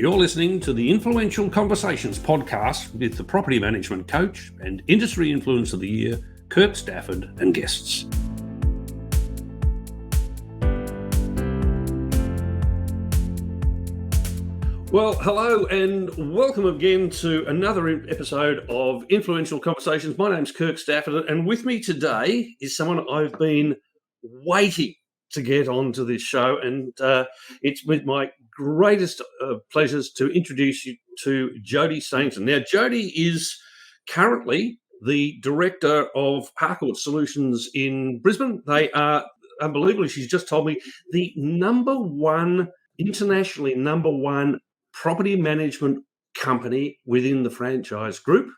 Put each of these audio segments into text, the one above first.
You're listening to the Influential Conversations podcast with the property management coach and industry influence of the year, Kirk, Stafford, and guests. Well, hello and welcome again to another episode of Influential Conversations. My name's Kirk Stafford, and with me today is someone I've been waiting to get onto this show, and it's with my greatest pleasures to introduce you to Jodie Stainton. Now, Jodie is currently the director of Harcourts Solutions in Brisbane. They are, unbelievably, she's just told me, the internationally number one property management company within the franchise group.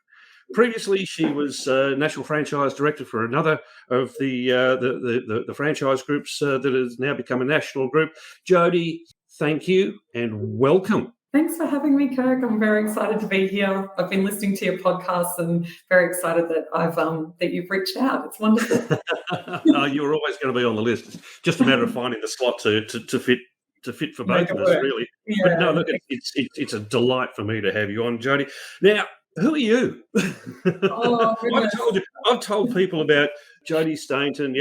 Previously, she was national franchise director for another of the franchise groups that has now become a national group. Jodie, thank you and welcome. Thanks for having me, Kirk. I'm very excited to be here. I've been listening to your podcast and very excited that that you've reached out. It's wonderful. You were always going to be on the list. It's just a matter of finding the slot to fit for both of us, really. Yeah. But no, look, it's a delight for me to have you on, Jodie. Now, who are you? Oh, I've told people about Jodie Stainton,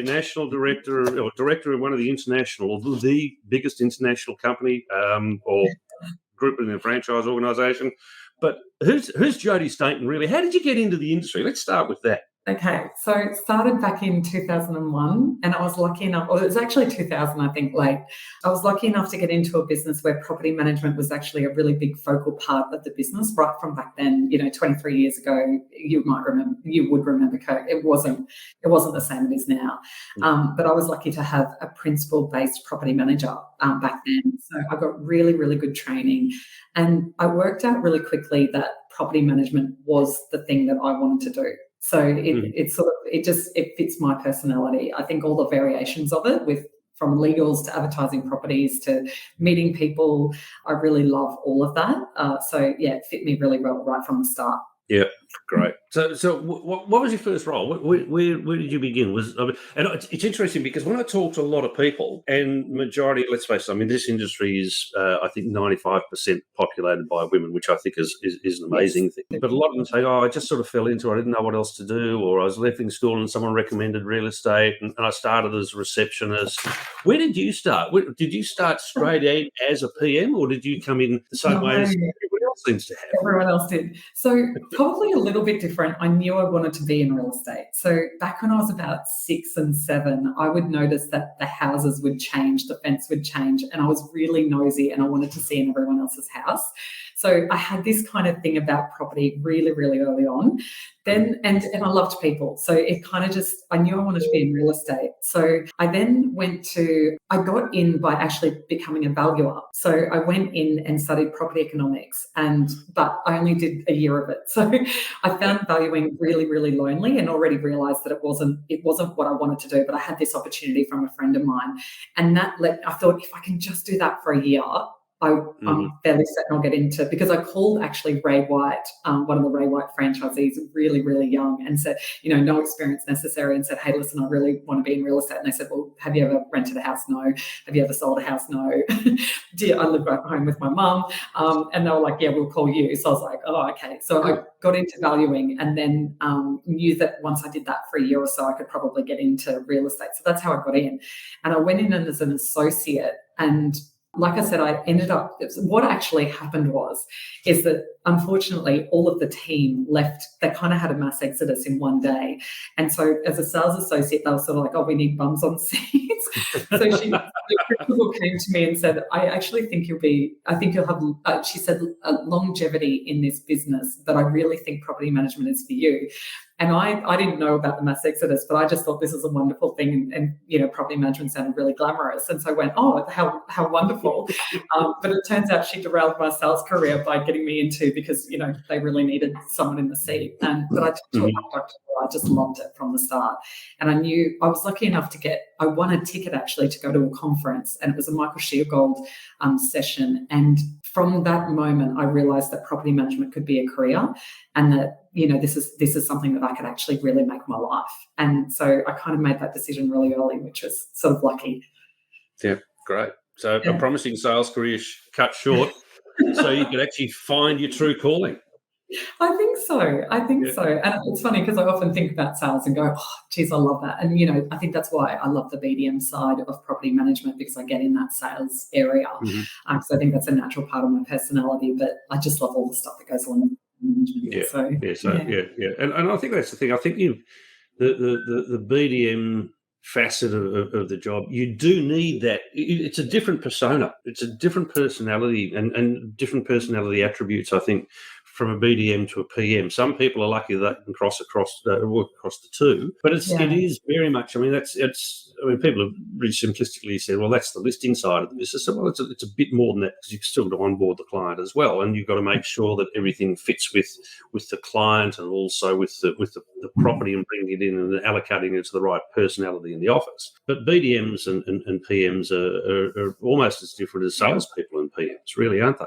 national director or director of one of the biggest international company or group in the franchise organisation. But who's Jodie Stainton really? How did you get into the industry? Let's start with that. Okay, so it started back in 2001 and I was lucky enough, or it was actually 2000, I think, late. I was lucky enough to get into a business where property management was actually a really big focal part of the business right from back then, 23 years ago. You would remember, Kirk. It wasn't the same it is now. But I was lucky to have a principal-based property manager back then. So I got really, really good training. And I worked out really quickly that property management was the thing that I wanted to do. So it fits my personality. I think all the variations of it, from legals to advertising properties to meeting people, I really love all of that. It fit me really well right from the start. Yeah, great. So what was your first role? Where did you begin? And it's interesting because when I talk to a lot of people, and majority, let's face it, this industry is, I think, 95% populated by women, which I think is an amazing thing. But a lot of them say, I just sort of fell into it. I didn't know what else to do, or I was leaving school and someone recommended real estate, and I started as a receptionist. Where did you start? Did you start straight in as a PM, or did you come in the same way as everyone else seems to have? Everyone else did. So probably a little bit different. I knew I wanted to be in real estate. So back when I was about 6 and 7, I would notice that the houses would change, the fence would change, and I was really nosy and I wanted to see in everyone else's house. So I had this kind of thing about property really, really early on. Then, and I loved people. So it kind of I knew I wanted to be in real estate. So I then I got in by actually becoming a valuer. So I went in and studied property economics, but I only did a year of it. So I found valuing really, really lonely and already realized that it wasn't what I wanted to do, but I had this opportunity from a friend of mine. And I thought, if I can just do that for a year, I'm fairly certain I'll get into, because I called actually Ray White, one of the Ray White franchisees, really, really young, and said, no experience necessary, and said, hey, listen, I really want to be in real estate. And they said, well, have you ever rented a house? No. Have you ever sold a house? No. I live back home with my mum. And they were like, yeah, we'll call you. So I was like, oh, okay. So I got into valuing, and then knew that once I did that for a year or so, I could probably get into real estate. So that's how I got in. And I went in as an associate, and like I said, what actually happened is that unfortunately all of the team left. They kind of had a mass exodus in one day. And so as a sales associate, they were sort of like, oh, we need bums on seats. So the principal came to me and said, I think you'll have, she said, longevity in this business, but I really think property management is for you. And I didn't know about the mass exodus, but I just thought this is a wonderful thing. And property management sounded really glamorous. And so I went, oh, how wonderful. But it turns out she derailed my sales career by getting me into, because, they really needed someone in the seat. But I took it up, I just loved it from the start. And I knew I was lucky enough I won a ticket actually to go to a conference, and it was a Michael Sheargold session. And from that moment, I realized that property management could be a career, and that, this is something that I could actually really make my life. And so I kind of made that decision really early, which was sort of lucky. Yeah, great. So a promising sales career cut short so you can actually find your true calling. I think so. And it's funny because I often think about sales and go, oh, geez, I love that. And, I think that's why I love the BDM side of property management, because I get in that sales area. Mm-hmm. So I think that's a natural part of my personality, but I just love all the stuff that goes along with management. And I think that's the thing. I think the BDM facet of the job, you do need that. It's a different persona. It's a different personality and different personality attributes, I think, from a BDM to a PM. Some people are lucky that they can work across the two, but it is very much. I mean, people have really simplistically said, well, that's the listing side of the business. So, well, it's a bit more than that, because you've still got to onboard the client as well, and you've got to make sure that everything fits with the client and also with the property, and bringing it in and allocating it to the right personality in the office. But BDMs and PMs are almost as different as salespeople and PMs, really, aren't they?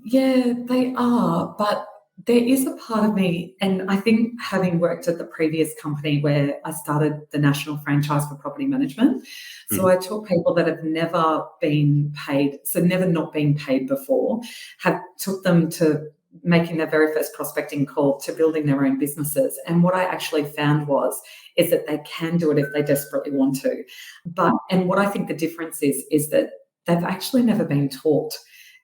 Yeah, they are, but there is a part of me, and I think having worked at the previous company where I started the national franchise for property management, so I took people that have never been paid, so never not been paid before, took them to making their very first prospecting call to building their own businesses. And what I actually found is that they can do it if they desperately want to. And what I think the difference is that they've actually never been taught.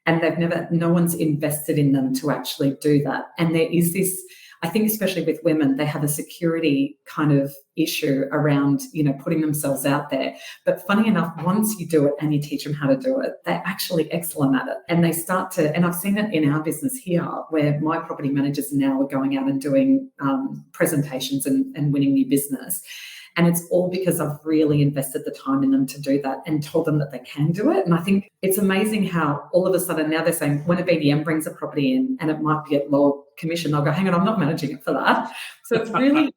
And no one's invested in them to actually do that. And there is this, I think, especially with women, they have a security kind of issue around, putting themselves out there. But funny enough, once you do it and you teach them how to do it, they're actually excellent at it. And they start to, and I've seen it in our business here, where my property managers now are going out and doing presentations and winning new business. And it's all because I've really invested the time in them to do that and told them that they can do it. And I think it's amazing how all of a sudden now they're saying, when a BDM brings a property in and it might be at lower commission, they'll go, hang on, I'm not managing it for that. So it's really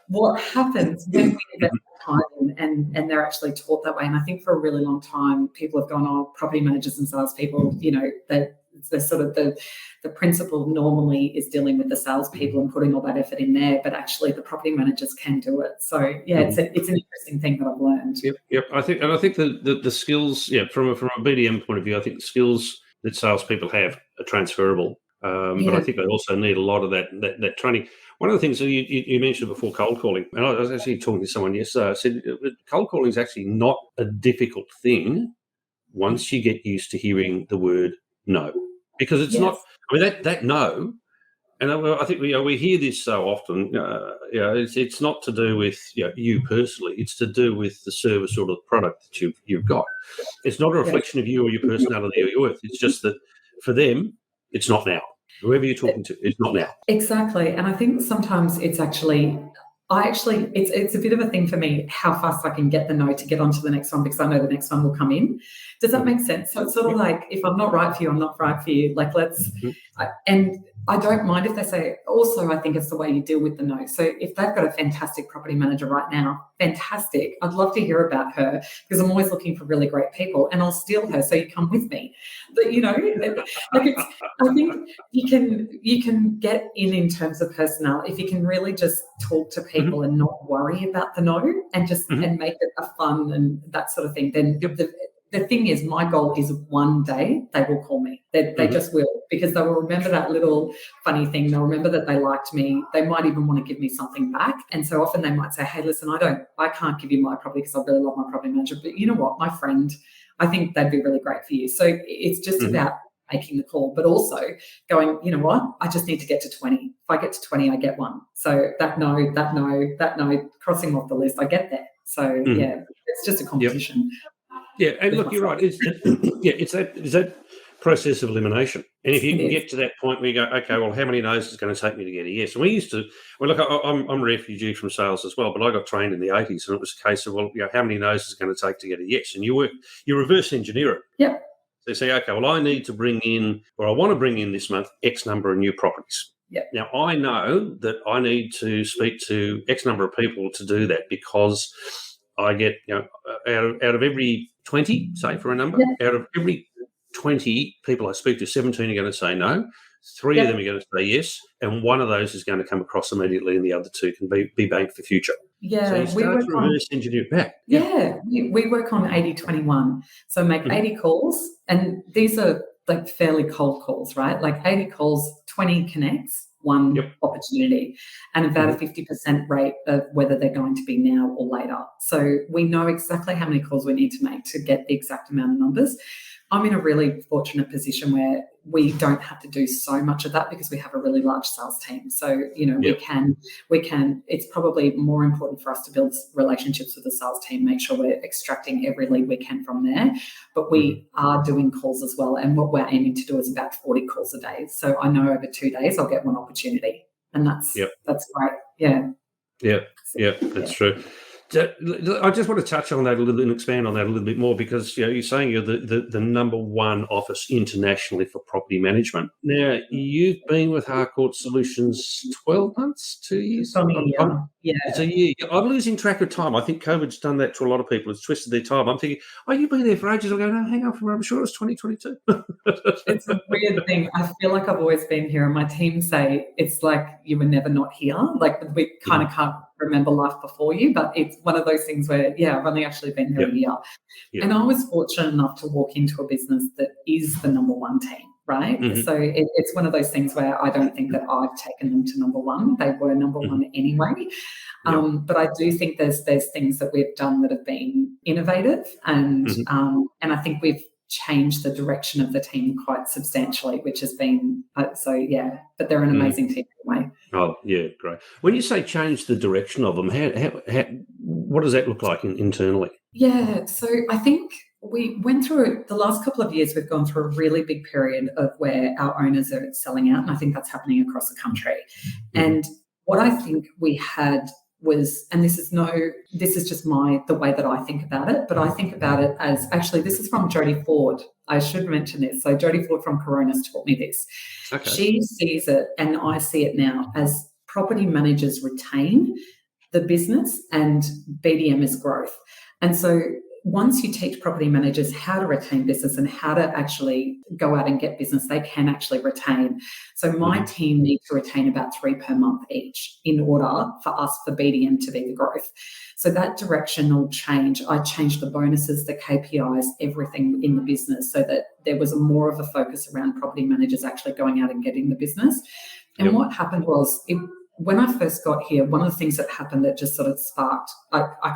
what happens when we invest time and they're actually taught that way. And I think for a really long time, people have gone, oh, property managers and salespeople, the sort of the principle normally is dealing with the salespeople and putting all that effort in there, but actually the property managers can do it. So it's an interesting thing that I've learned. Yep. I think the skills, from a BDM point of view, I think the skills that salespeople have are transferable. But I think they also need a lot of that training. One of the things that you mentioned before, cold calling, and I was actually talking to someone yesterday. I said cold calling is actually not a difficult thing once you get used to hearing the word no, because it's not. I mean that no, and I think we hear this so often. It's not to do with you personally. It's to do with the service or the product that you've got. It's not a reflection of you or your personality or your worth. It's just that for them, it's not now. Whoever you're talking to, it's not now. Exactly. And I think sometimes it's actually, it's a bit of a thing for me how fast I can get the no to get onto the next one, because I know the next one will come in. Does that make sense? So it's sort of like, if I'm not right for you, I'm not right for you. Like, and I don't mind if they say, also, I think it's the way you deal with the no. So if they've got a fantastic property manager right now, fantastic. I'd love to hear about her, because I'm always looking for really great people, and I'll steal her so you come with me. But, I think you can get in terms of personality, if you can really just talk to people and not worry about the no, and just and make it a fun and that sort of thing, then the thing is, my goal is one day they will call me. They just will, because they will remember that little funny thing. They'll remember that they liked me. They might even want to give me something back. And so often they might say, hey, listen, I can't give you my property because I really love my property manager. But you know what, my friend, I think they'd be really great for you. So it's just about making the call, but also going, you know what, I just need to get to 20. If I get to 20, I get one. So that no, crossing off the list, I get there. So it's just a competition. Yeah, and look, you're right. It's that process of elimination. And if you can get to that point where you go, okay, well, how many no's is it going to take me to get a yes? And we used to, look, I'm a refugee from sales as well, but I got trained in the 80s, and it was a case of, how many no's is it going to take to get a yes? And you reverse engineer it. Yep. So you say, okay, well, I need to bring in, or I want to bring in this month, X number of new properties. Yep. Now, I know that I need to speak to X number of people to do that, because I get, out of every 20, say for a number, out of every 20 people I speak to, 17 are going to say no, 3 of them are going to say yes, and one of those is going to come across immediately, and the other 2 can be banked for future. Yeah, so you start to reverse engineer back. Yeah, we work on 80-21. So make 80 calls, and these are like fairly cold calls, right? Like 80 calls, 20 connects, one opportunity, and about a 50% rate of whether they're going to be now or later. So we know exactly how many calls we need to make to get the exact amount of numbers. I'm in a really fortunate position where we don't have to do so much of that because we have a really large sales team. So, we can, it's probably more important for us to build relationships with the sales team, make sure we're extracting every lead we can from there. But we are doing calls as well. And what we're aiming to do is about 40 calls a day. So I know over 2 days I'll get one opportunity. And that's great. Yeah. That's true. I just want to touch on that a little and expand on that a little bit more because you're saying you're the number one office internationally for property management. Now, you've been with Harcourts Solutions 12 months, 2 years? It's a year. I'm losing track of time. I think COVID's done that to a lot of people. It's twisted their time. I'm thinking, you've been there for ages. I go, no, hang on, I'm sure it's 2022. It's a weird thing. I feel like I've always been here, and my team say it's like you were never not here. Like we kind of can't remember life before you, but it's one of those things where, I've only actually been here a year. And I was fortunate enough to walk into a business that is the number one team, right? So it's one of those things where I don't think that I've taken them to number one. They were number one anyway. But I do think there's things that we've done that have been innovative, and I think we've changed the direction of the team quite substantially, which has been but they're an amazing team anyway. Oh, yeah, great. When you say change the direction of them, how what does that look like internally? Yeah, so I think we went through the last couple of years, we've gone through a really big period of where our owners are selling out, and I think that's happening across the country. And what I think we had was, and this is just the way that I think about it, but I think about it as, actually, this is from Jodie Ford. I should mention this. So Jodie Ford from Coronas taught me this. Okay. She sees it, and I see it now, as property managers retain the business and BDM is growth. And so once you teach property managers how to retain business and how to actually go out and get business, they can actually retain. So my team need to retain about 3 per month each in order for us, for BDM to be the growth. So that directional change, I changed the bonuses, the KPIs, everything in the business so that there was more of a focus around property managers actually going out and getting the business. And what happened was, when I first got here, one of the things that happened that just sort of sparked, I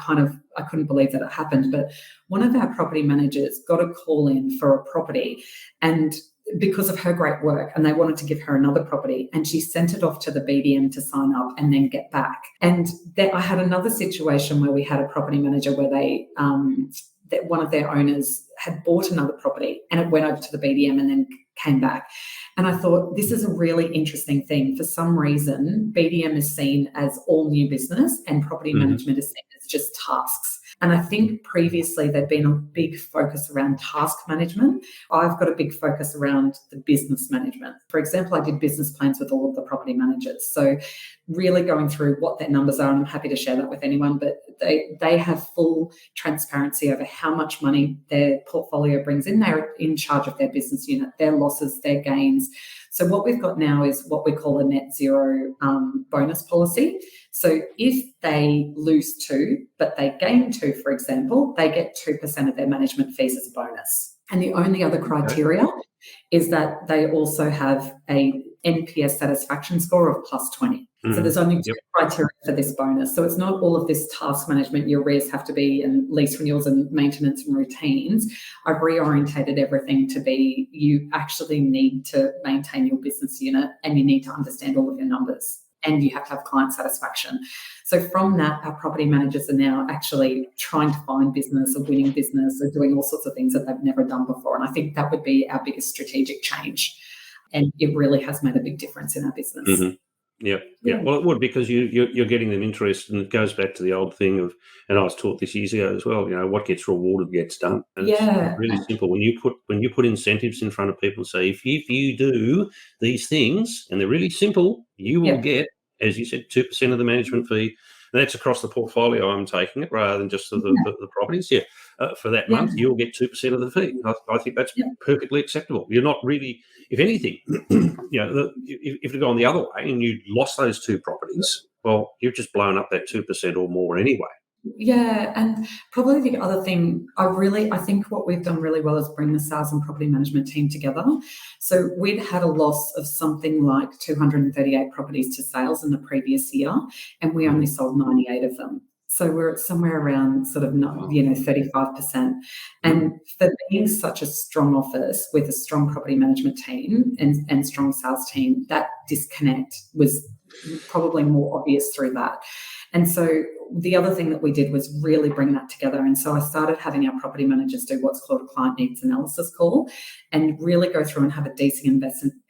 couldn't believe that it happened, but one of our property managers got a call in for a property, and because of her great work, and they wanted to give her another property, and she sent it off to the BDM to sign up and then get back. And I had another situation where we had a property manager where that one of their owners had bought another property and it went over to the BDM and then came back. And I thought, this is a really interesting thing. For some reason, BDM is seen as all new business and property management is seen as just tasks. And I think previously there'd been a big focus around task management. I've got a big focus around the business management. For example, I did business plans with all of the property managers. So really going through what their numbers are, and I'm happy to share that with anyone, but they have full transparency over how much money their portfolio brings in. They're in charge of their business unit, their losses, their gains. So what we've got now is what we call a net zero bonus policy. So if they lose 2, but they gain 2, for example, they get 2% of their management fees as a bonus. And the only other criteria is that they also have a NPS satisfaction score of plus 20. So there's only 2 criteria for this bonus. So it's not all of this task management, your arrears have to be, and lease renewals and maintenance and routines. I've reorientated everything to be, you actually need to maintain your business unit and you need to understand all of your numbers and you have to have client satisfaction. So from that, our property managers are now actually trying to find business or winning business or doing all sorts of things that they've never done before. And I think that would be our biggest strategic change. And it really has made a big difference in our business. Yeah. Well, it would, because you're getting them interested, and it goes back to the old thing of, and I was taught this years ago as well. What gets rewarded gets done. And it's really simple. When you put incentives in front of people, say if you do these things, and they're really simple, you will get, as you said, 2% of the management fee. And that's across the portfolio. I'm taking it rather than just the properties. For that month, you'll get 2% of the fee. I think that's perfectly acceptable. You're not really, if anything, if you go on the other way and you lost those 2 properties, well, you've just blown up that 2% or more anyway. Yeah, and probably the other thing I think what we've done really well is bring the sales and property management team together. So we'd had a loss of something like 238 properties to sales in the previous year, and we only sold 98 of them. So we're at somewhere around sort of 35%. And for being such a strong office with a strong property management team and strong sales team, that disconnect was probably more obvious through that. And so the other thing that we did was really bring that together. And so I started having our property managers do what's called a client needs analysis call and really go through and have a decent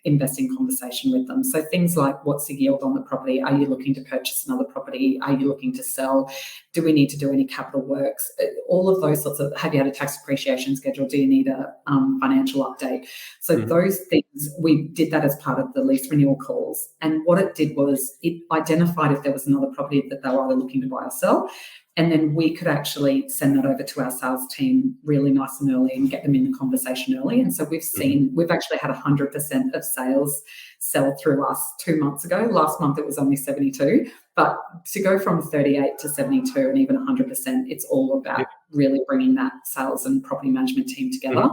investing conversation with them. So things like, what's the yield on the property? Are you looking to purchase another property? Are you looking to sell? Do we need to do any capital works? All of those sorts of, have you had a tax appreciation schedule? Do you need a financial update? So those things, we did that as part of the lease renewal calls. And what it did was it identified if there was another property that they were either looking to buy or sell. And then we could actually send that over to our sales team really nice and early and get them in the conversation early. And so we've actually had 100% of sales sell through us 2 months ago. Last month it was only 72. But to go from 38 to 72 and even 100%, it's all about really bringing that sales and property management team together.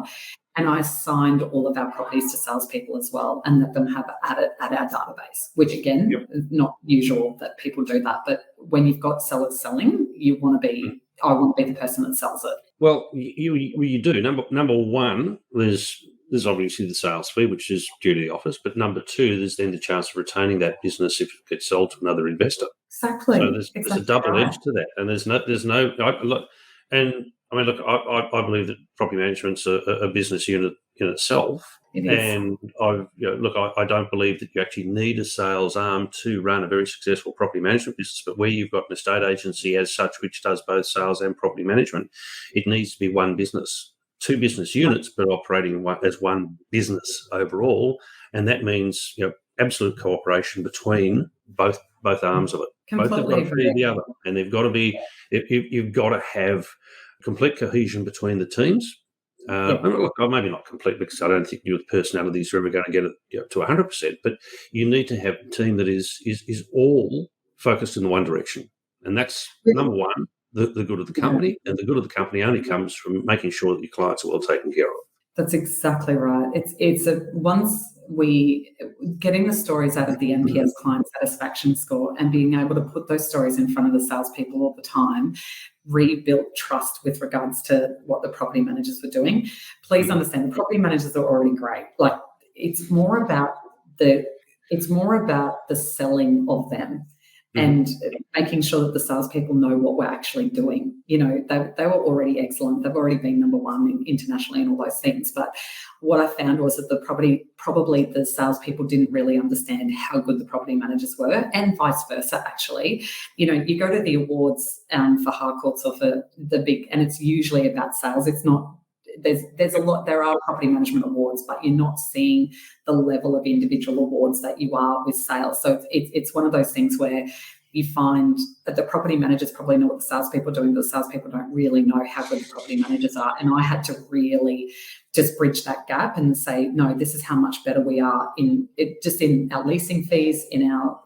And I signed all of our properties to salespeople as well and let them have at our database, which again, is not usual that people do that. But when you've got sellers selling, I want to be the person that sells it. Well, you do. Number one, there's obviously the sales fee, which is due to the office. But number two, there's then the chance of retaining that business if it gets sold to another investor. Exactly. So there's a double edge to that. And there's no look, and I mean, look, I believe that property management's a business unit in itself. It is. And I don't believe that you actually need a sales arm to run a very successful property management business. But where you've got an estate agency as such, which does both sales and property management, it needs to be one business, two business units, but operating as one business overall. And that means absolute cooperation between both arms of it. Completely both have got to feed the other, and they've got to be. You've got to have complete cohesion between the teams. And look, maybe not complete because I don't think your personalities are ever going to get it to 100%. But you need to have a team that is all focused in the one direction, and that's number one, the good of the company, and the good of the company only comes from making sure that your clients are well taken care of. That's exactly right. Once we getting the stories out of the NPS client satisfaction score and being able to put those stories in front of the salespeople all the time, rebuilt trust with regards to what the property managers were doing. Please understand, the property managers are already great. Like it's more about the selling of them. And making sure that the salespeople know what we're actually doing. They were already excellent. They've already been number one internationally and all those things. But what I found was that probably the salespeople didn't really understand how good the property managers were, and vice versa, actually. You go to the awards for Harcourts or for the big, and it's usually about sales. It's not. There's a lot. There are property management awards, but you're not seeing the level of individual awards that you are with sales. So it's one of those things where you find that the property managers probably know what the salespeople are doing, but the salespeople don't really know how good the property managers are. And I had to really just bridge that gap and say, no, this is how much better we are in our leasing fees, in our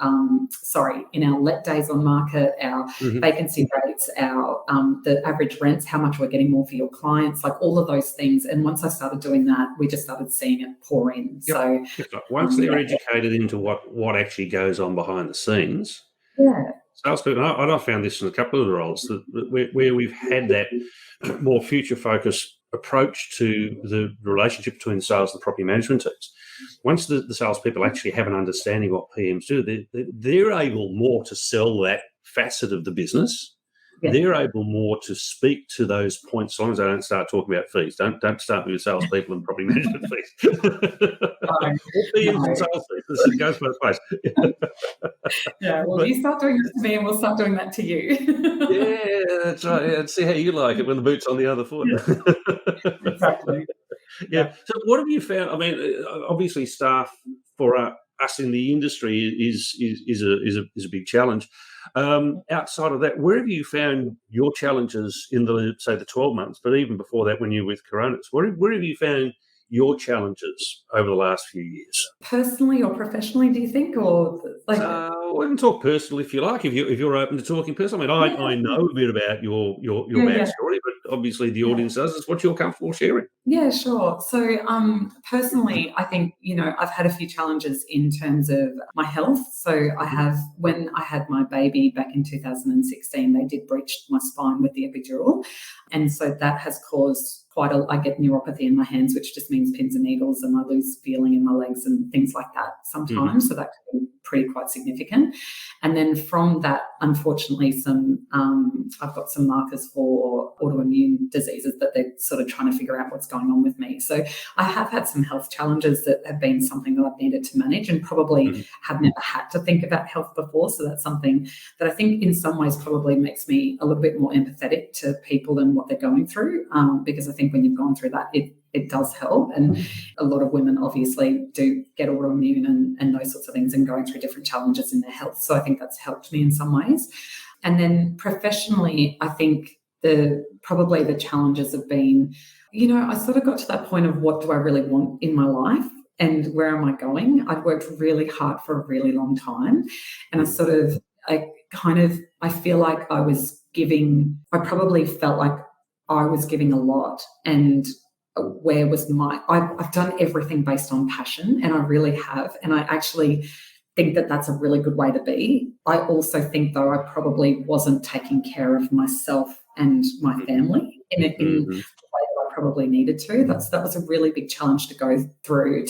let days on market, our vacancy rates, our the average rents, how much we're getting more for your clients, like all of those things. And once I started doing that, we just started seeing it pour in. So once they're educated into what actually goes on behind the scenes. Yeah. Salespeople, and I found this in a couple of the roles where we've had that more future-focused approach to the relationship between the sales and the property management teams. Once the salespeople actually have an understanding of what PMs do, they're able more to sell that facet of the business. Yeah. They're able more to speak to those points, as long as they don't start talking about fees. Don't start with salespeople and property management fees. PMs and sales fees. It goes both ways. Yeah, well, you start doing this to me and we'll start doing that to you. Yeah, that's right. Yeah, see how you like it when the boot's on the other foot. Yeah. Exactly. Yeah. So what have you found? I mean, obviously staff for us in the industry is a big challenge. Outside of that, where have you found your challenges in the 12 months, but even before that when you were with Coronas, where have you found your challenges over the last few years? Personally or professionally, do you think? Or like Well, we can talk personal if you like, if you're open to talking personal. I mean, I know a bit about your Yeah. backstory, but obviously the Yeah. audience does. It's what you're comfortable sharing. Yeah, sure. So, personally, I think, I've had a few challenges in terms of my health. So, when I had my baby back in 2016, they did breach my spine with the epidural. And so that has caused I get neuropathy in my hands, which just means pins and needles, and I lose feeling in my legs and things like that sometimes. So that can be quite significant. And then from that, unfortunately, I've got some markers for autoimmune diseases that they're sort of trying to figure out what's going on with me. So I have had some health challenges that have been something that I've needed to manage, and probably have never had to think about health before. So that's something that I think in some ways probably makes me a little bit more empathetic to people and what they're going through, because I think when you've gone through that, it does help. And a lot of women obviously do get autoimmune and those sorts of things and going through different challenges in their health. So I think that's helped me in some ways. And then professionally, I think probably the challenges have been, I sort of got to that point of what do I really want in my life and where am I going? I'd worked really hard for a really long time, and I feel like I probably felt like I was giving a lot, and where was I've done everything based on passion, and I really have. And I actually think that that's a really good way to be. I also think, though, I probably wasn't taking care of myself and my family in the way that I probably needed to. That was a really big challenge to go through,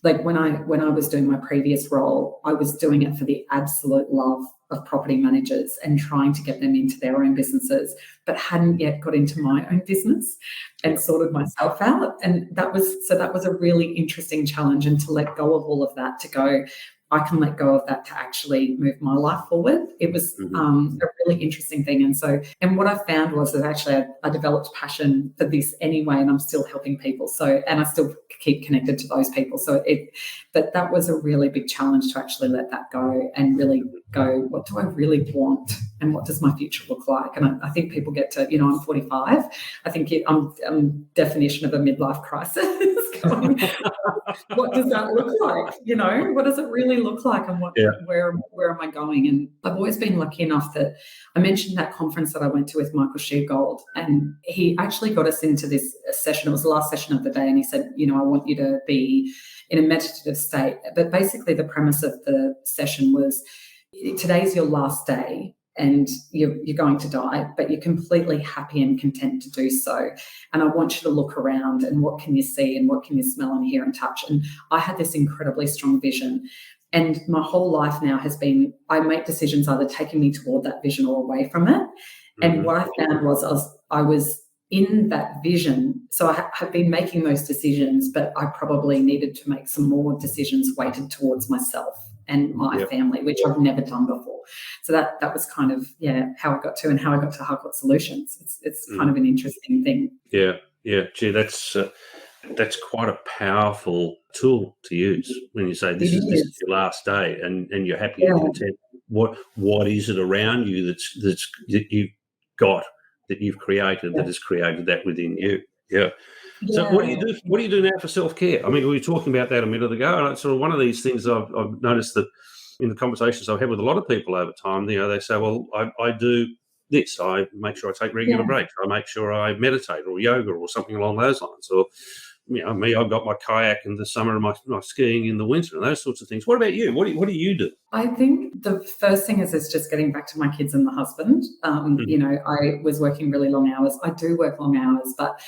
like when I was doing my previous role, I was doing it for the absolute love of property managers and trying to get them into their own businesses, but hadn't yet got into my own business and sorted myself out. And that was a really interesting challenge, and to let go of all of that, to go, I can let go of that to actually move my life forward. It was a really interesting thing. And what I found was that actually I developed passion for this anyway, and I'm still helping people. And I still keep connected to those people. But that was a really big challenge to actually let that go and really go, what do I really want? And what does my future look like? And I think people get to, I'm 45. I think I'm definition of a midlife crisis. What does that look like? What does it really look like, and where am I going? And I've always been lucky enough that I mentioned that conference that I went to with Michael Sheargold, and he actually got us into this session. It was the last session of the day, and he said, I want you to be in a meditative state. But basically the premise of the session was, today's your last day, and you're going to die, but you're completely happy and content to do so. And I want you to look around, and what can you see, and what can you smell and hear and touch? And I had this incredibly strong vision. And my whole life now has been, I make decisions either taking me toward that vision or away from it. And what I found was I was in that vision. So I have been making those decisions, but I probably needed to make some more decisions weighted towards myself and my family, which I've never done before. So that was kind of, how I got to Harcourts Solutions. It's kind of an interesting thing. Yeah. Gee, that's quite a powerful tool to use when you say this is your last day, and you're happy and content. What is it around you that you've got, that you've created, that has created that within you? Yeah. So what do you do? What do you do now for self-care? I mean, we were talking about that a minute ago, and it's sort of one of these things I've noticed that in the conversations I've had with a lot of people over time, they say, well, I do this. I make sure I take regular breaks. I make sure I meditate or yoga or something along those lines. Or, me, I've got my kayak in the summer and my skiing in the winter and those sorts of things. What about you? What do you do? I think the first thing is just getting back to my kids and the husband. I was working really long hours. I do work long hours, but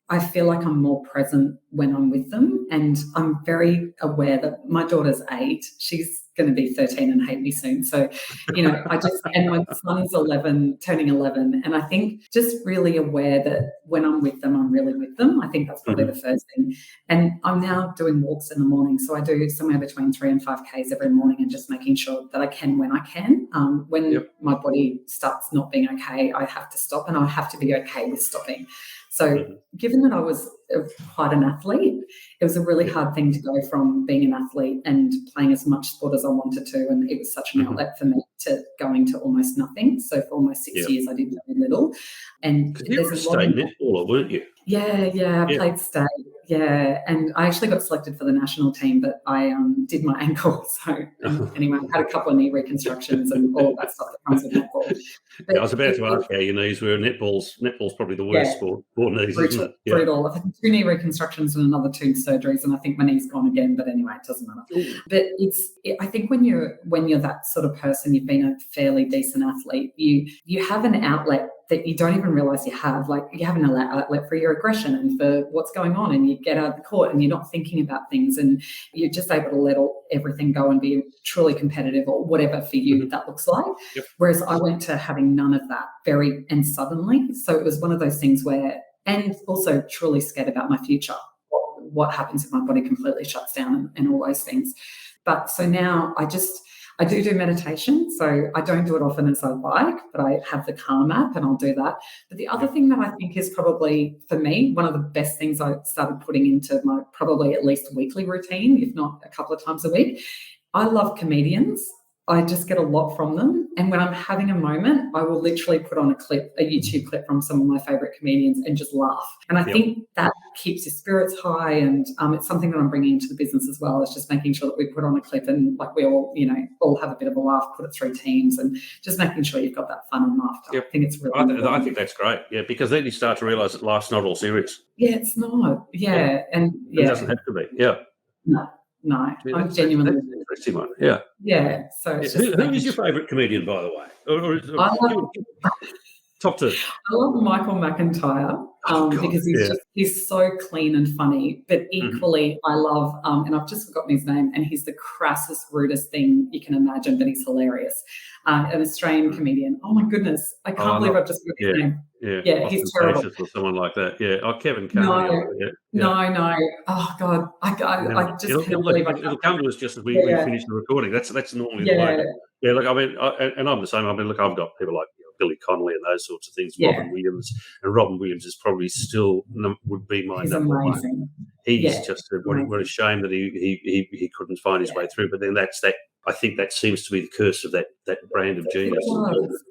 I feel like I'm more present when I'm with them. And I'm very aware that my daughter's 8. She's going to be 13 and hate me soon. So, and my son's 11, turning 11. And I think just really aware that when I'm with them, I'm really with them. I think that's probably the first thing. And I'm now doing walks in the morning. So I do somewhere between 3 and 5 Ks every morning, and just making sure that I can when I can. When my body starts not being okay, I have to stop, and I have to be okay with stopping. So given that I was quite an athlete, it was a really hard thing to go from being an athlete and playing as much sport as I wanted to, and it was such an outlet for me, to going to almost nothing. So for almost 6 years, I did very little. And you were a state netballer, weren't you? Yeah, I played state. Yeah, and I actually got selected for the national team, but I did my ankle. So anyway, I had a couple of knee reconstructions and all of that stuff that comes with netball. But I was about to ask how your knees were. Netball's probably the worst sport for knees, isn't it? Yeah. Brutal. I've had 2 knee reconstructions and another 2 surgeries, and I think my knee's gone again. But anyway, it doesn't matter. Ooh. But I think when you're that sort of person, you've been a fairly decent athlete. You have an outlet that you don't even realise you have. Like, you have an outlet for your aggression and for what's going on, and you get out of the court and you're not thinking about things, and you're just able to let everything go and be truly competitive, or whatever for you that looks like. Yep. Whereas I went to having none of that and suddenly. So it was one of those things where, and also truly scared about my future. What happens if my body completely shuts down and all those things. But so now I do meditation. So I don't do it often as I like, but I have the Calm app and I'll do that. But the other thing that I think is probably, for me, one of the best things I started putting into my probably at least weekly routine, if not a couple of times a week, I love comedians. I just get a lot from them. And when I'm having a moment, I will literally put on a YouTube clip from some of my favourite comedians and just laugh. And I think that keeps your spirits high. And it's something that I'm bringing into the business as well. It's just making sure that we put on a clip and like we all, all have a bit of a laugh, put it through teams, and just making sure you've got that fun and laughter. Yep. I think it's really I think that's great. Yeah, because then you start to realise that life's not all serious. Yeah, it's not. Yeah. And it doesn't have to be. Yeah. No, I'm genuinely. That's an interesting one. Yeah. Yeah. So who is your favourite comedian, by the way? Top 2. I love Michael McIntyre because he's so clean and funny. But equally, I love, and I've just forgotten his name, and he's the crassest, rudest thing you can imagine, but he's hilarious. An Australian comedian. Oh my goodness, I can't believe I've just forgotten his name. Yeah, he's terrible. Or someone like that. Yeah, Kevin Carney. No. Oh God, I just can't believe it'll come to us just as we finish the recording. That's normally the way. Yeah, look, I mean, and I'm the same. I mean, look, I've got people like Billy Connolly and those sorts of things. Robin Williams, and Robin Williams is probably still would be my number amazing. One. He's just what a shame that he couldn't find his way through. But then that's that. I think that seems to be the curse of that brand of genius.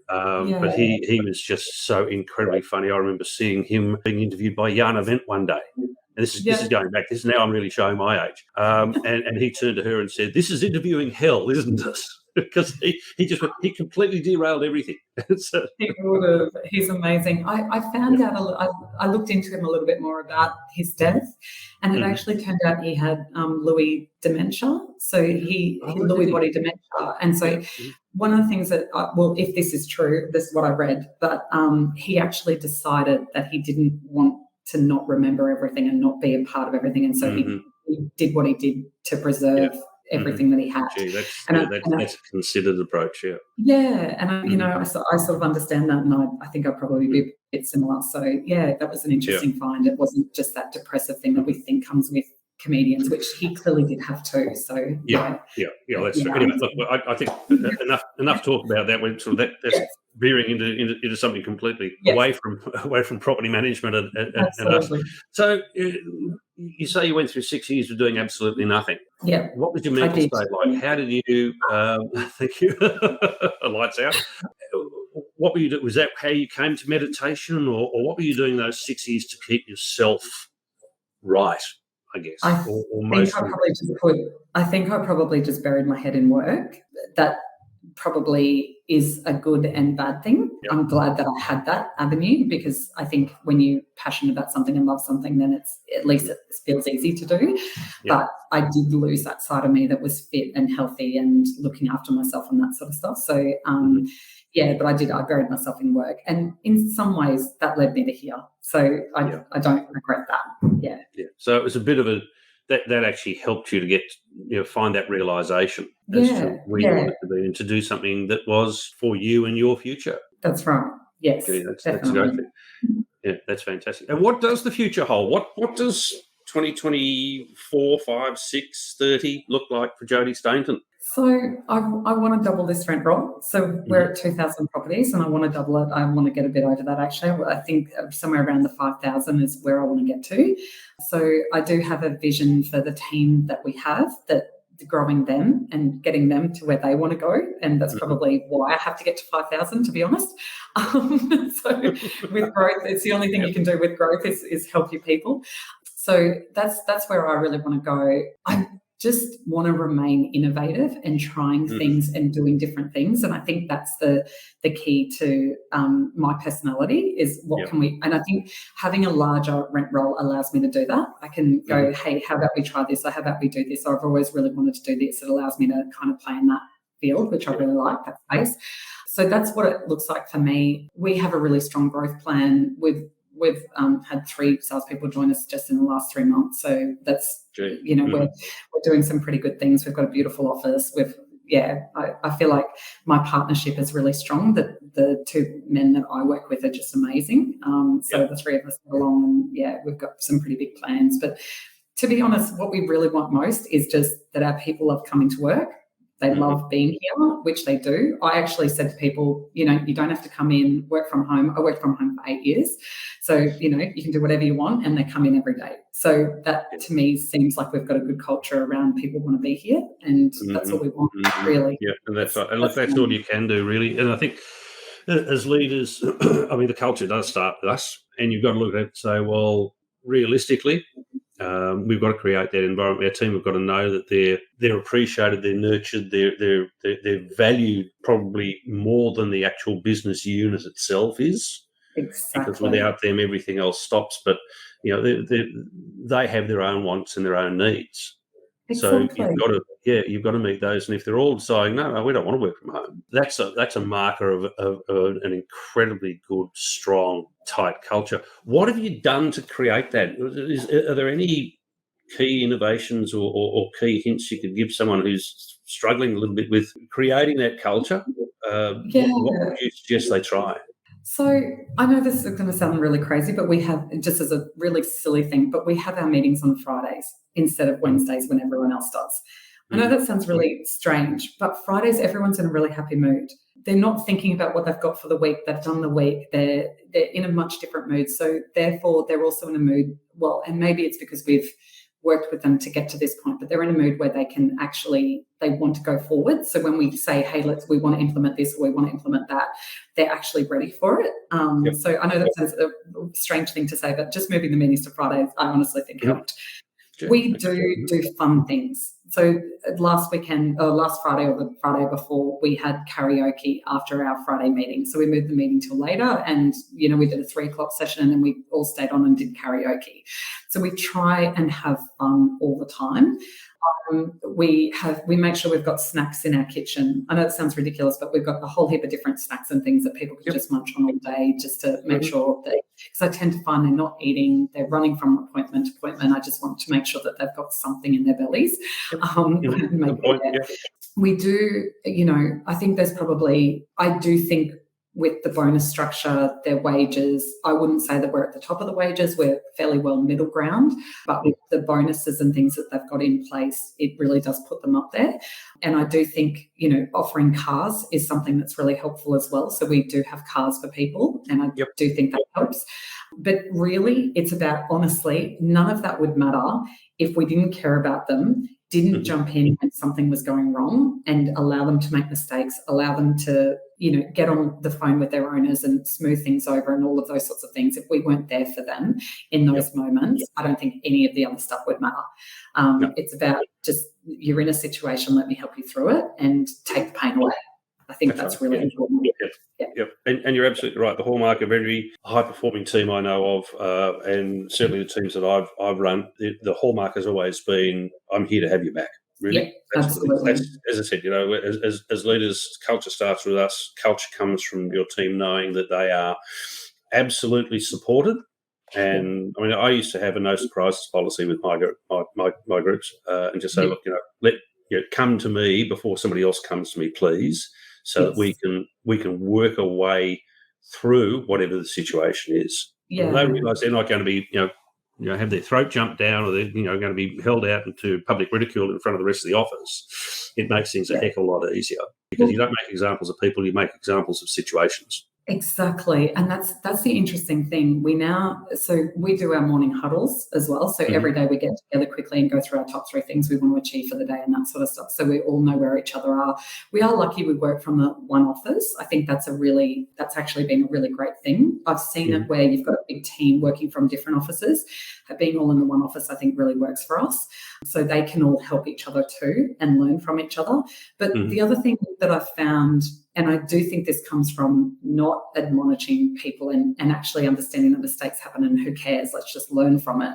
But he was just so incredibly funny. I remember seeing him being interviewed by Jana Wendt one day. And this is going back. This is now I'm really showing my age. And he turned to her and said, "This is interviewing hell, isn't it?" Because he completely derailed everything. So, he would have. He's amazing. I found out I looked into him a little bit more about his death, and it actually turned out he had Lewy dementia. So Lewy body dementia, and so one of the things that if this is true, this is what I read, but he actually decided that he didn't want to not remember everything and not be a part of everything, and so he did what he did to preserve everything that he had. Gee, that's a considered approach, Yeah, and I sort of understand that, and I think I'd probably be a bit similar. So yeah, that was an interesting find. It wasn't just that depressive thing that we think comes with comedians, which he clearly did have too. So that's true. Anyway, look, I think enough talk about that. We're sort of that's veering into something completely away from property management and us. So you say you went through 6 years of doing absolutely nothing. Yeah. What was your mental state like? How did you? Thank you. Lights out. What were you doing? Was that how you came to meditation, or what were you doing those 6 years to keep yourself right? I guess. I think I probably just buried my head in work. That probably is a good and bad thing. Yep. I'm glad that I had that avenue, because I think when you're passionate about something and love something, then at least it feels easy to do. Yep. But I did lose that side of me that was fit and healthy and looking after myself and that sort of stuff. So but I buried myself in work, and in some ways that led me to here. So I don't regret that. Yeah. So it was a bit of that actually helped you to get find that realization as to where you wanted to be and to do something that was for you and your future. That's right. Yes. Okay, that's a great thing. Yeah, that's fantastic. And what does the future hold? What does 2024, 5, 6, 30 look like for Jodie Stainton? So I want to double this rent roll. So we're at 2,000 properties, and I want to double it. I want to get a bit over that, actually. I think somewhere around the 5,000 is where I want to get to. So I do have a vision for the team that we have, that growing them and getting them to where they want to go. And that's probably why I have to get to 5,000, to be honest. So with growth, it's the only thing you can do with growth is help your people. So that's where I really want to go. I just want to remain innovative and trying things and doing different things. And I think that's the key to my personality is what can we, and I think having a larger rent roll allows me to do that. I can go, hey, how about we try this? Or how about we do this? Or I've always really wanted to do this. It allows me to kind of play in that field, which I really like, that space. So that's what it looks like for me. We have a really strong growth plan. We've had 3 salespeople join us just in the last 3 months. So that's, we're doing some pretty good things. We've got a beautiful office. I feel like my partnership is really strong. The 2 men that I work with are just amazing. So the 3 of us get along and, we've got some pretty big plans. But to be honest, what we really want most is just that our people love coming to work. They love being here, which they do. I actually said to people, you don't have to come in, work from home. I worked from home for 8 years. So, you can do whatever you want and they come in every day. So that to me seems like we've got a good culture around people want to be here and that's what we want, really. Yeah, and that's right. And look, that's all you can do, really. And I think as leaders, I mean, the culture does start with us and you've got to look at it and say, well, realistically, we've got to create that environment. Our team have got to know that they're appreciated, they're nurtured, they're valued probably more than the actual business unit itself is. Exactly. Because without them, everything else stops. But they have their own wants and their own needs. Exactly. So you've got to meet those. And if they're all deciding, no, we don't want to work from home, that's a marker of an incredibly good, strong, tight culture. What have you done to create that? Are there any key innovations or key hints you could give someone who's struggling a little bit with creating that culture? What would you suggest they try? So I know this is going to sound really crazy, but we have, just as a really silly thing, but we have our meetings on Fridays instead of Wednesdays when everyone else does. I know that sounds really strange, but Fridays, everyone's in a really happy mood. They're not thinking about what they've got for the week. They've done the week. They're in a much different mood. So therefore, they're also in a mood, and maybe it's because we've worked with them to get to this point, but they're in a mood where they want to go forward. So when we say, hey, we want to implement this or we want to implement that, they're actually ready for it. So I know that sounds a strange thing to say, but just moving the meetings to Fridays, I honestly think helped. We do fun things. So last Friday or the Friday before, we had karaoke after our Friday meeting. So we moved the meeting till later and, we did a 3:00 session and then we all stayed on and did karaoke. So we try and have fun all the time. We make sure we've got snacks in our kitchen. I know it sounds ridiculous, but we've got a whole heap of different snacks and things that people can just munch on all day just to make sure that, because I tend to find they're not eating, they're running from appointment to appointment. I just want to make sure that they've got something in their bellies. We do, I think I do think with the bonus structure, their wages, I wouldn't say that we're at the top of the wages. We're fairly well middle ground, but with the bonuses and things that they've got in place, it really does put them up there. And I do think, offering cars is something that's really helpful as well. So we do have cars for people, and I do think that helps. But really, it's about, honestly, none of that would matter if we didn't care about them, didn't jump in when something was going wrong and allow them to make mistakes, allow them to, get on the phone with their owners and smooth things over and all of those sorts of things. If we weren't there for them in those moments, I don't think any of the other stuff would matter. It's about just, you're in a situation, let me help you through it and take the pain away. I think that's really important. Yep. And you're absolutely right. The hallmark of every high-performing team I know of, and certainly the teams that I've run, the hallmark has always been, I'm here to have you back. Really, absolutely. As I said, as leaders, culture starts with us. Culture comes from your team knowing that they are absolutely supported. And I mean, I used to have a no surprises policy with my groups, and just say, look, come to me before somebody else comes to me, please, so that we can work a way through whatever the situation is. And they realise they're not going to be, have their throat jumped down, or they're going to be held out into public ridicule in front of the rest of the office. It makes things a heck of a lot easier, because you don't make examples of people, you make examples of situations. Exactly. And that's the interesting thing. We do our morning huddles as well. So every day we get together quickly and go through our top 3 things we want to achieve for the day and that sort of stuff. So we all know where each other are. We are lucky we work from the one office. I think that's actually been a really great thing. I've seen it where you've got a big team working from different offices. being all in the one office, I think, really works for us. So they can all help each other too and learn from each other. But the other thing that I've found, and I do think this comes from not admonishing people and actually understanding that mistakes happen and who cares, let's just learn from it,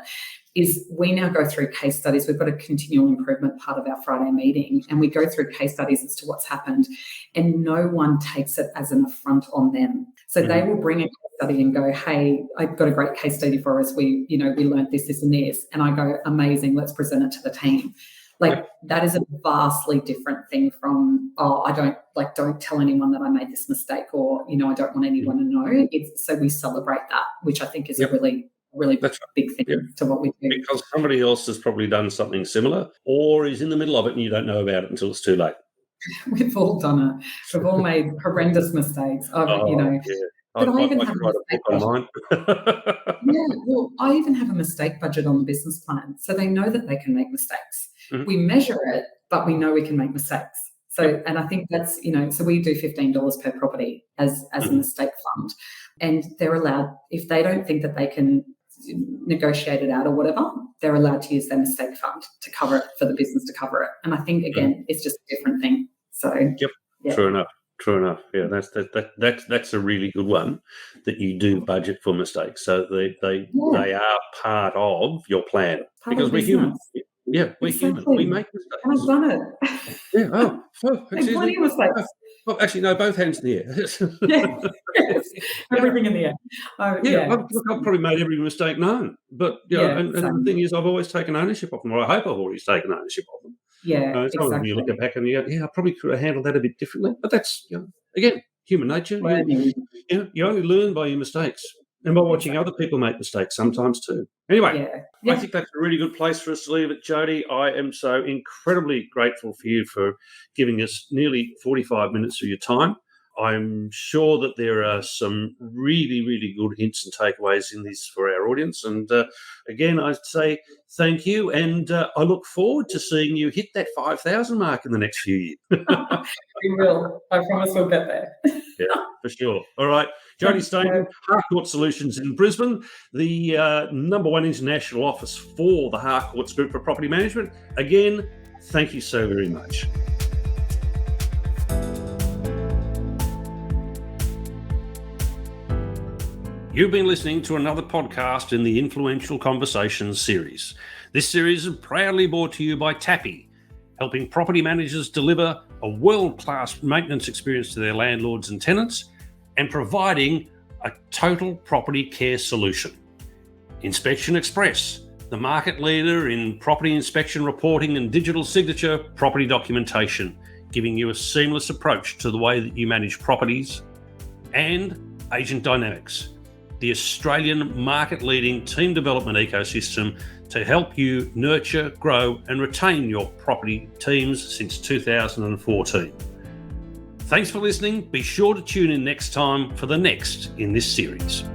is we now go through case studies. We've got a continual improvement part of our Friday meeting, and we go through case studies as to what's happened, and no one takes it as an affront on them. So they will bring a case study and go, hey, I've got a great case study for us. We learned this, this, and this. And I go, amazing, let's present it to the team. Like that is a vastly different thing from, don't tell anyone that I made this mistake, or, I don't want anyone to know. So we celebrate that, which I think is a really big thing to what we do. Because somebody else has probably done something similar or is in the middle of it and you don't know about it until it's too late. We've all done it. We've all made horrendous mistakes. But I even have a mistake budget. I even have a mistake budget on the business plan, so they know that they can make mistakes. We measure it, but we know we can make mistakes. So, and I think that's, so we do $15 per property as a mistake fund, and they're allowed, if they don't think that they can negotiate it out or whatever, they're allowed to use their mistake fund to cover it, for the business to cover it. And I think, again, it's just a different thing. So, True enough. Yeah, that's a really good one, that you do budget for mistakes. So they are part of your plan, because we're human. Yeah, we're human. We make mistakes. And I've done it. Yeah. Plenty of mistakes. Well, actually, no, both hands in the air. Yes. Everything in the air. I've probably made every mistake known. But, and the thing is, I've always taken ownership of them, or I hope I've always taken ownership of them. Yeah, exactly. You look back and you go, I probably could have handled that a bit differently. But that's, again, human nature. You only learn by your mistakes and by watching other people make mistakes sometimes too. Anyway, I think that's a really good place for us to leave it, Jodie. I am so incredibly grateful for you for giving us nearly 45 minutes of your time. I'm sure that there are some really, really good hints and takeaways in this for our audience. And again, I'd say thank you. And I look forward to seeing you hit that 5,000 mark in the next few years. We will. I promise we'll get there. Yeah, for sure. All right. Jodie Stainton, Harcourts Solutions in Brisbane, the number one international office for the Harcourts Group for property management. Again, thank you so very much. You've been listening to another podcast in the Influential Conversations series. This series is proudly brought to you by Tappy, helping property managers deliver a world-class maintenance experience to their landlords and tenants, and providing a total property care solution. Inspection Express, the market leader in property inspection reporting and digital signature property documentation, giving you a seamless approach to the way that you manage properties. And Agent Dynamics, the Australian market-leading team development ecosystem to help you nurture, grow and retain your property teams since 2014. Thanks for listening. Be sure to tune in next time for the next in this series.